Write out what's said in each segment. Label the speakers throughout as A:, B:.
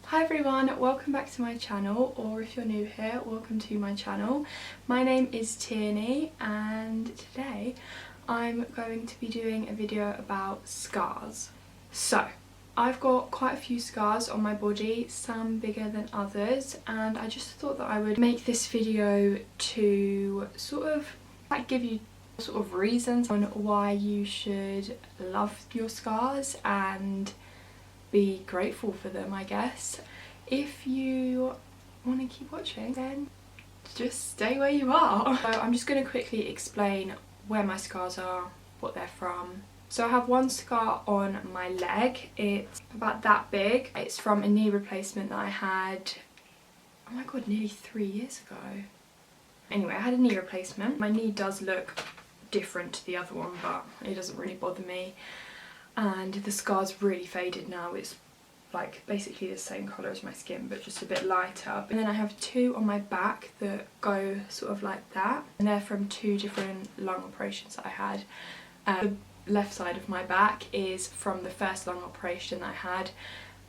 A: Hi everyone, welcome back to my channel, or if you're new here, welcome to my channel. My name is Tierney and today I'm going to be doing a video about scars. So, I've got quite a few scars on my body, some bigger than others, and I just thought that I would make this video to sort of give you sort of reasons on why you should love your scars and be grateful for them, I guess. If you want to keep watching, then just stay where you are. So I'm just going to quickly explain where my scars are, what they're from. So I have one scar on my leg. It's about that big. It's from a knee replacement that I had, oh my god, nearly 3 years ago. Anyway, I had a knee replacement. My knee does look different to the other one, but it doesn't really bother me. And the scar's really faded now. It's like basically the same colour as my skin, but just a bit lighter. And then I have two on my back that go sort of like that, and they're from two different lung operations that I had. The left side of my back is from the first lung operation that I had,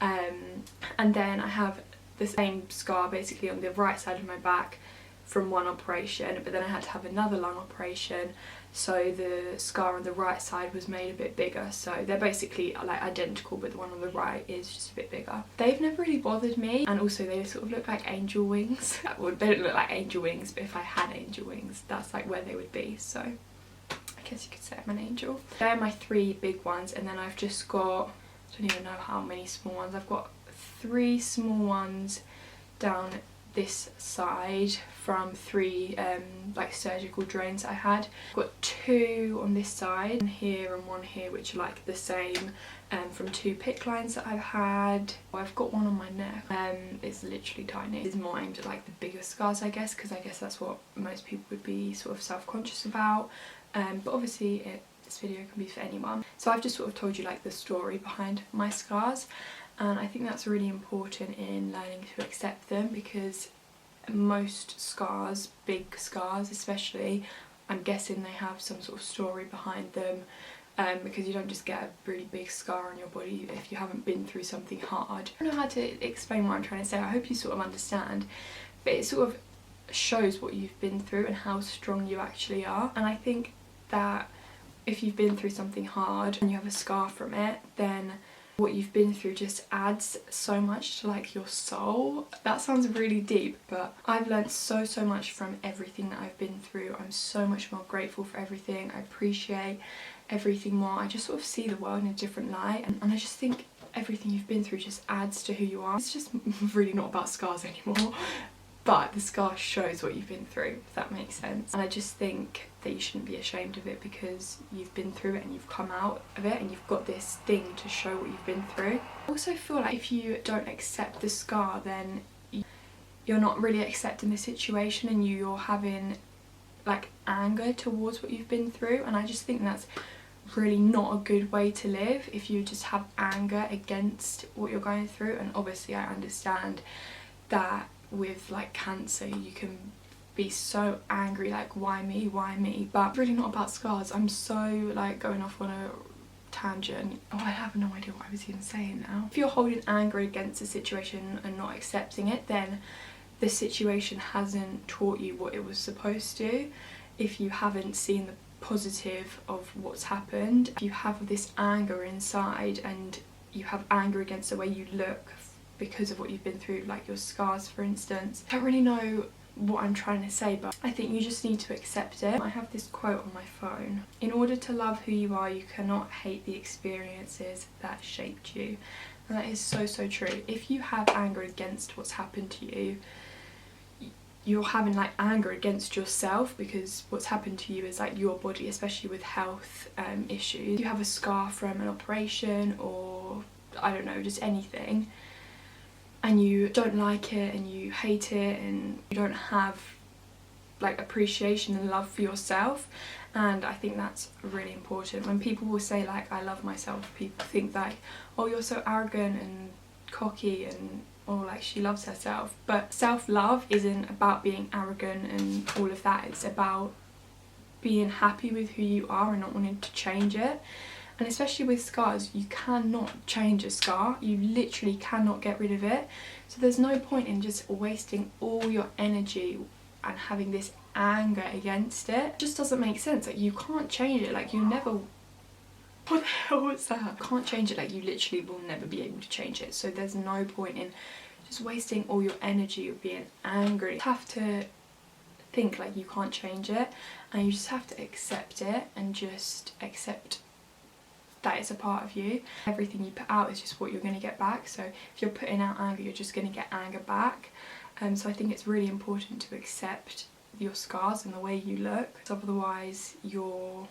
A: and then I have the same scar basically on the right side of my back from one operation, but then I had to have another lung operation, so the scar on the right side was made a bit bigger. So they're basically like identical, but the one on the right is just a bit bigger. They've never really bothered me, and also they sort of look like angel wings. Well, they don't look like angel wings, but if I had angel wings, that's like where they would be, so I guess you could say I'm an angel. They're my three big ones, and then I've just got, I don't even know how many small ones. I've got 3 small ones down this side from 3 like surgical drains I had. I've got 2 on this side, one here and one here, which are like the same from 2 PICC lines that I've had. I've got one on my neck. It's literally tiny. It's more aimed at like the bigger scars, I guess, because I guess that's what most people would be sort of self-conscious about. But obviously this video can be for anyone. So I've just sort of told you like the story behind my scars. And I think that's really important in learning to accept them, because most scars, big scars especially, I'm guessing they have some sort of story behind them, because you don't just get a really big scar on your body if you haven't been through something hard. I don't know how to explain what I'm trying to say. I hope you sort of understand, but it sort of shows what you've been through and how strong you actually are. And I think that if you've been through something hard and you have a scar from it, then what you've been through just adds so much to like your soul. That sounds really deep, but I've learned so much from everything that I've been through. I'm so much more grateful for everything. I appreciate everything more. I just sort of see the world in a different light, and I just think everything you've been through just adds to who you are. It's just really not about scars anymore, but the scar shows what you've been through, if that makes sense. And I just think that you shouldn't be ashamed of it, because you've been through it and you've come out of it and you've got this thing to show what you've been through. I also feel like if you don't accept the scar, then you're not really accepting the situation, and you're having like anger towards what you've been through. And I just think that's really not a good way to live, if you just have anger against what you're going through. And obviously I understand that with like cancer you can be so angry, like why me, but it's really not about scars. I'm so like going off on a tangent. Oh, I have no idea what I was even saying now. If you're holding anger against a situation and not accepting it, then the situation hasn't taught you what it was supposed to. If you haven't seen the positive of what's happened, if you have this anger inside and you have anger against the way you look because of what you've been through, like your scars for instance. I don't really know what I'm trying to say, but I think you just need to accept it. I have this quote on my phone: in order to love who you are, you cannot hate the experiences that shaped you. And that is so true. If you have anger against what's happened to you, you're having like anger against yourself, because what's happened to you is like your body, especially with health issues. If you have a scar from an operation, or I don't know, just anything, and you don't like it and you hate it and you don't have like appreciation and love for yourself. And I think that's really important. When people will say like I love myself, people think like, oh, you're so arrogant and cocky, and or like she loves herself. But self-love isn't about being arrogant and all of that. It's about being happy with who you are and not wanting to change it. And especially with scars, you cannot change a scar. You literally cannot get rid of it. So there's no point in just wasting all your energy and having this anger against it. It just doesn't make sense. Like, you can't change it. Like, you never... What the hell was that? You can't change it. Like, you literally will never be able to change it. So there's no point in just wasting all your energy of being angry. You have to think like you can't change it, and you just have to accept it and just accept that it's a part of you. Everything you put out is just what you're going to get back. So if you're putting out anger, you're just going to get anger back. So I think it's really important to accept your scars and the way you look, otherwise you're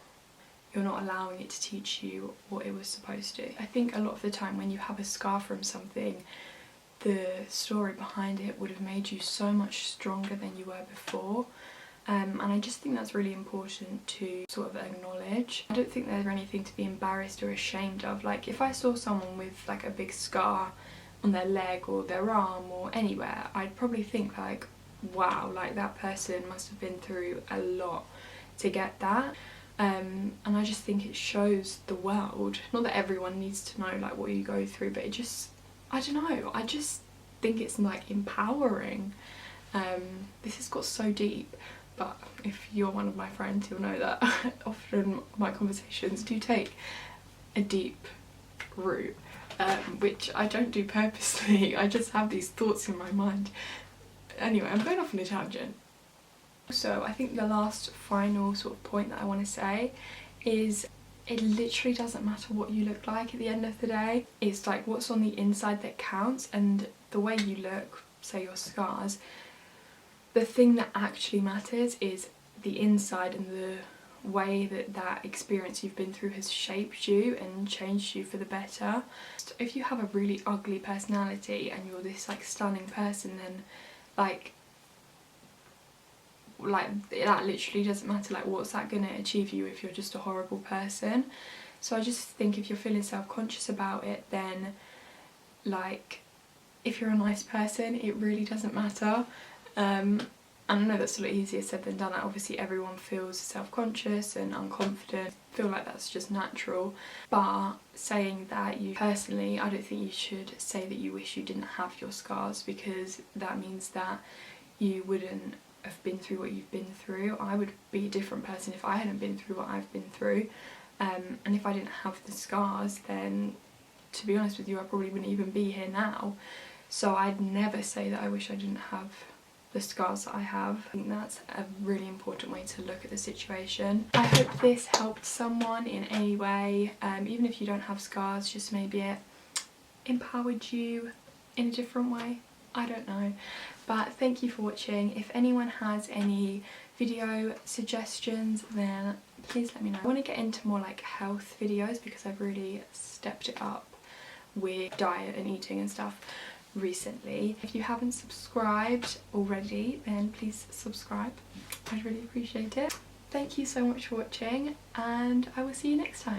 A: not allowing it to teach you what it was supposed to. I think a lot of the time when you have a scar from something, the story behind it would have made you so much stronger than you were before. And I just think that's really important to sort of acknowledge. I don't think there's anything to be embarrassed or ashamed of. Like, if I saw someone with like a big scar on their leg or their arm or anywhere, I'd probably think like, wow, like that person must have been through a lot to get that. And I just think it shows the world, not that everyone needs to know like what you go through, but it just, I don't know, I just think it's like empowering. This has got so deep, but if you're one of my friends, you'll know that often my conversations do take a deep route, which I don't do purposely. I just have these thoughts in my mind. Anyway, I'm going off on a tangent. So I think the last final sort of point that I want to say is it literally doesn't matter what you look like at the end of the day. It's like what's on the inside that counts, and the way you look, say your scars, the thing that actually matters is the inside and the way that that experience you've been through has shaped you and changed you for the better. If you have a really ugly personality and you're this like stunning person, then like that literally doesn't matter. Like, what's that going to achieve you if you're just a horrible person? So I just think if you're feeling self-conscious about it, then like if you're a nice person, it really doesn't matter. And I know that's a lot easier said than done. Like, obviously everyone feels self-conscious and unconfident. I feel like that's just natural. But saying that, you personally, I don't think you should say that you wish you didn't have your scars, because that means that you wouldn't have been through what you've been through. I would be a different person if I hadn't been through what I've been through. And if I didn't have the scars, then to be honest with you, I probably wouldn't even be here now. So I'd never say that I wish I didn't have the scars that I have. I think that's a really important way to look at the situation. I hope this helped someone in any way, even if you don't have scars, just maybe it empowered you in a different way. I don't know. But thank you for watching. If anyone has any video suggestions, then please let me know. I want to get into more like health videos because I've really stepped it up with diet and eating and stuff recently. If you haven't subscribed already, then please subscribe. I'd really appreciate it. Thank you so much for watching, and I will see you next time.